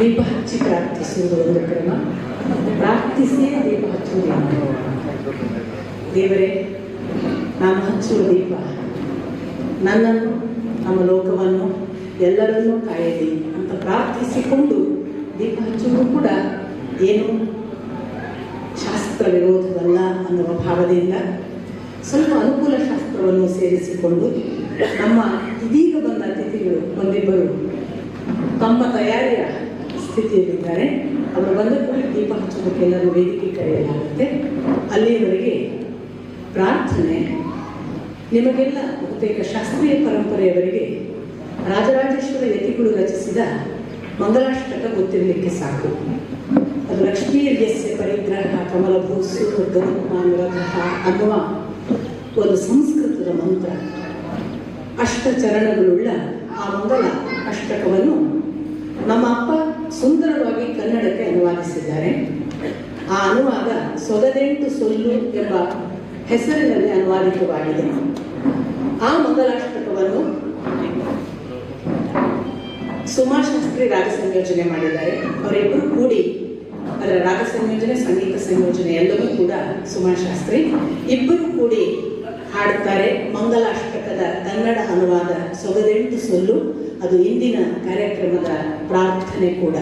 ದೀಪ ಹಚ್ಚಿ ಪ್ರಾರ್ಥಿಸುವುದು ಒಂದು ಕ್ರಮ, ಪ್ರಾರ್ಥಿಸಿಯೇ ದೀಪ ಹಚ್ಚುವುದಿಲ್ಲ. ದೇವರೇ, ನಾನು ಹಚ್ಚುವ ದೀಪ ನನ್ನನ್ನು, ನಮ್ಮ ಲೋಕವನ್ನು, ಎಲ್ಲರನ್ನೂ ಕಾಯಲಿ ಅಂತ ಪ್ರಾರ್ಥಿಸಿಕೊಂಡು ದೀಪ ಹಚ್ಚುವುದು ಕೂಡ ಏನು ಶಾಸ್ತ್ರ ವಿರೋಧವಲ್ಲ ಅನ್ನುವ ಭಾವದಿಂದ ಸ್ವಲ್ಪ ಅನುಕೂಲ ಶಾಸ್ತ್ರವನ್ನು ಸೇರಿಸಿಕೊಂಡು ನಮ್ಮ ಇದೀಗ ಬಂದ ಅತಿಥಿಗಳು ಒಂದಿಬ್ಬರು ತಮ್ಮ ತಯಾರಿಯ ಸ್ಥಿತಿಯಲ್ಲಿದ್ದಾರೆ. ಅವರು ಬಂದ ಕೂಡ ದೀಪ ಹಚ್ಚೋದಕ್ಕೆ ಎಲ್ಲರೂ ವೇದಿಕೆ ಕರೆಯಲಾಗುತ್ತೆ. ಅಲ್ಲಿಯವರೆಗೆ ಪ್ರಾರ್ಥನೆ. ನಿಮಗೆಲ್ಲ ಬಹುತೇಕ ಶಾಸ್ತ್ರೀಯ ಪರಂಪರೆಯವರೆಗೆ ರಾಜರಾಜೇಶ್ವರ ಯತಿಗಳು ರಚಿಸಿದ ಮಂಗಲಾಷ್ಟಕ ಗೊತ್ತಿರಲಿಕ್ಕೆ ಸಾಕು. ಅದು ಲಕ್ಷ್ಮೀರ್ಯಸ್ಯ ಪರಿಗ್ರಹ ಕಮಲಭೂಸು ಗರುತ್ಮಾನುರಥ ಅನ್ನುವ ಒಂದು ಸಂಸ್ಕೃತದ ಮಂತ್ರ. ಅಷ್ಟಚರಣಗಳುಳ್ಳ ಆ ಮಂಗಲ ಅಷ್ಟಕವನ್ನು ನಮ್ಮ ಅಪ್ಪ ಸುಂದರವಾಗಿ ಕನ್ನಡಕ್ಕೆ ಅನುವಾದಿಸಿದ್ದಾರೆ. ಆ ಅನುವಾದ ಸೊಗದೆಂಟು ಸೊಲ್ಲು ಎಂಬ ಹೆಸರಿನಲ್ಲಿ ಅನುವಾದಿತವಾಗಿದೆ. ಆ ಮಂಗಲಾಷ್ಟಕವನ್ನು ಸುಮಾಶಾಸ್ತ್ರಿ ರಾಗ ಸಂಯೋಜನೆ ಮಾಡಿದ್ದಾರೆ. ಅವರಿಬ್ಬರು ಕೂಡಿ ಅದರ ರಾಗ ಸಂಯೋಜನೆ, ಸಂಗೀತ ಸಂಯೋಜನೆ ಎಲ್ಲವೂ ಕೂಡ ಸುಮಾಶಾಸ್ತ್ರಿ ಇಬ್ಬರು ಕೂಡಿ ಹಾಡುತ್ತಾರೆ. ಮಂಗಲಾಷ್ಟಕದ ಕನ್ನಡ ಅನುವಾದ ಸೊಗದೆಂಟು ಸೊಲ್ಲು. ಅದು ಇಂದಿನ ಕಾರ್ಯಕ್ರಮದ ಪ್ರಾರ್ಥನೆ ಕೂಡ.